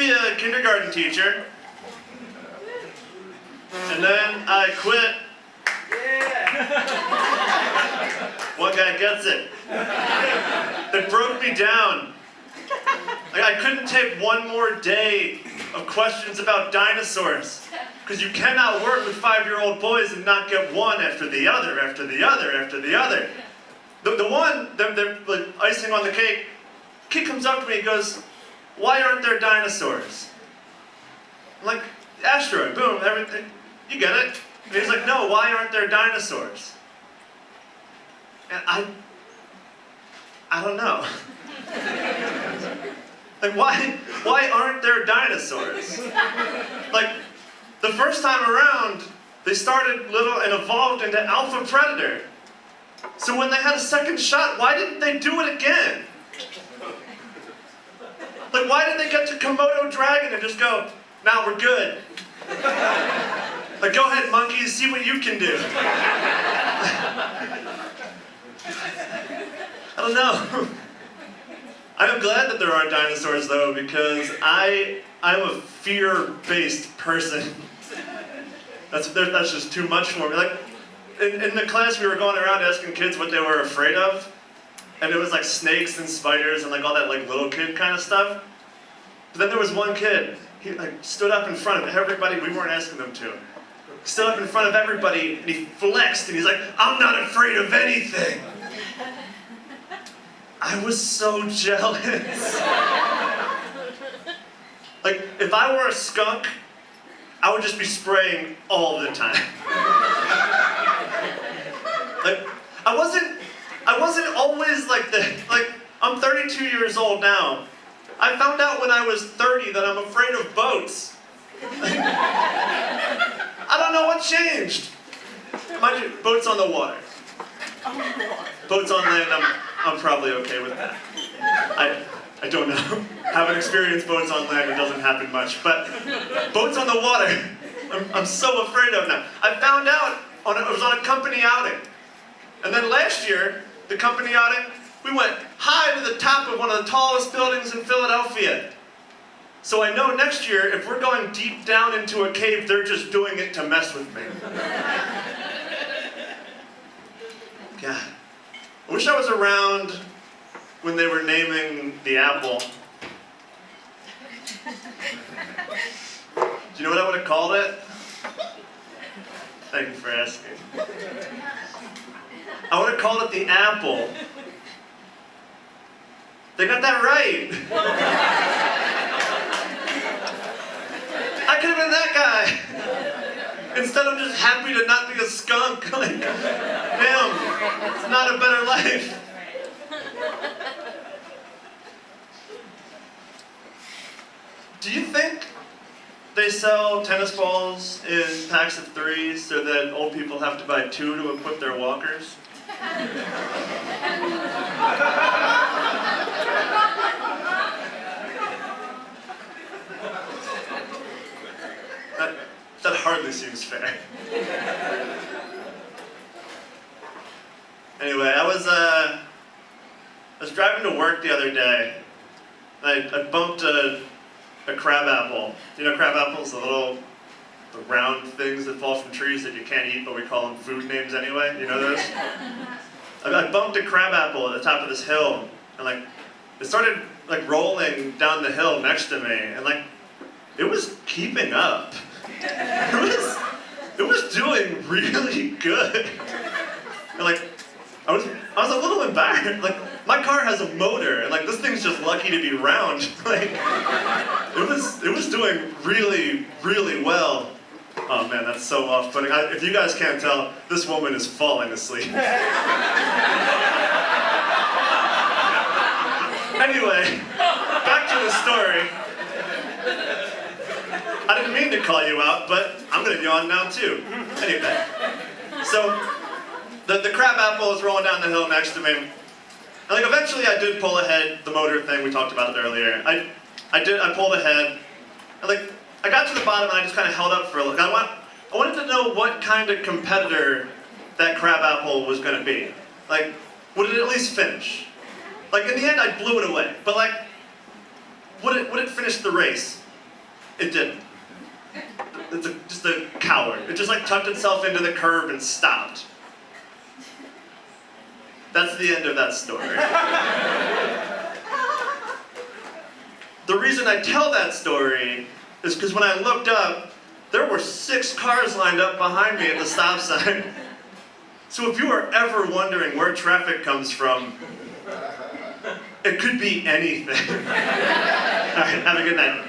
be a kindergarten teacher. And then I quit. One guy gets it. They broke me down. Like, I couldn't take one more day of questions about dinosaurs. Because you cannot work with 5-year-old boys and not get one after the other, after the other, after the other. The one, they're like icing on the cake, kid comes up to me and goes, "Why aren't there dinosaurs?" I'm like, asteroid, boom, everything, you get it. And he's like, "No, why aren't there dinosaurs?" And I don't know. Like, why aren't there dinosaurs? Like, the first time around, they started little and evolved into alpha predator. So when they had a second shot, why didn't they do it again? Like, why did they get to Komodo dragon and just go, "Now we're good"? Like, go ahead, monkeys, see what you can do. I don't know. I'm glad that there are dinosaurs, though, because I'm a fear-based person. That's just too much for me. Like, in the class, we were going around asking kids what they were afraid of, and it was like snakes and spiders and like all that like little kid kind of stuff. But then there was one kid. He like stood up in front of everybody. We weren't asking them to. He stood up in front of everybody and he flexed and he's like, "I'm not afraid of anything." I was so jealous. Like, if I were a skunk, I would just be spraying all the time. Like, I wasn't always like this. Like, I'm 32 years old now. I found out when I was 30 that I'm afraid of boats. I don't know what changed. Mind you, boats on the water. Boats on land, I'm probably okay with that. I don't know. Haven't experienced boats on land, it doesn't happen much. But boats on the water, I'm so afraid of now. I found out, it was on a company outing. And then last year, the company outing, we went high to the top of one of the tallest buildings in Philadelphia. So I know next year, if we're going deep down into a cave, they're just doing it to mess with me. God. I wish I was around when they were naming the apple. Do you know what I would have called it? Thank you for asking. I would have called it the apple. They got that right. I could have been that guy. Instead, I'm just happy to not be a skunk. Like, damn, it's not a better life. Do you think they sell tennis balls in packs of 3 so that old people have to buy 2 to equip their walkers? That hardly seems fair. Anyway, I was driving to work the other day. I bumped a crab apple. You know crab apples, the round things that fall from trees that you can't eat, but we call them food names anyway. You know those? I bumped a crab apple at the top of this hill, and like it started like rolling down the hill next to me, and like it was keeping up. It was doing really good. And like I was a little embarrassed. Like my car has a motor, and like this thing's just lucky to be round. Like it was doing really, really well. Oh man, that's so off-putting. If you guys can't tell, this woman is falling asleep. Anyway, back to the story. I didn't mean to call you out, but I'm gonna yawn now too. Anyway, so the crab apple is rolling down the hill next to me. And like eventually I did pull ahead, the motor thing, we talked about it earlier. I pulled ahead, and like I got to the bottom and I just kind of held up for a look. I wanted to know what kind of competitor that crab apple was gonna be. Like, would it at least finish? Like in the end I blew it away, but like, would it finish the race? It didn't. It's just a coward. It just like tucked itself into the curb and stopped. That's the end of that story. The reason I tell that story is because when I looked up, there were 6 cars lined up behind me at the stop sign. So if you are ever wondering where traffic comes from, it could be anything. All right, have a good night.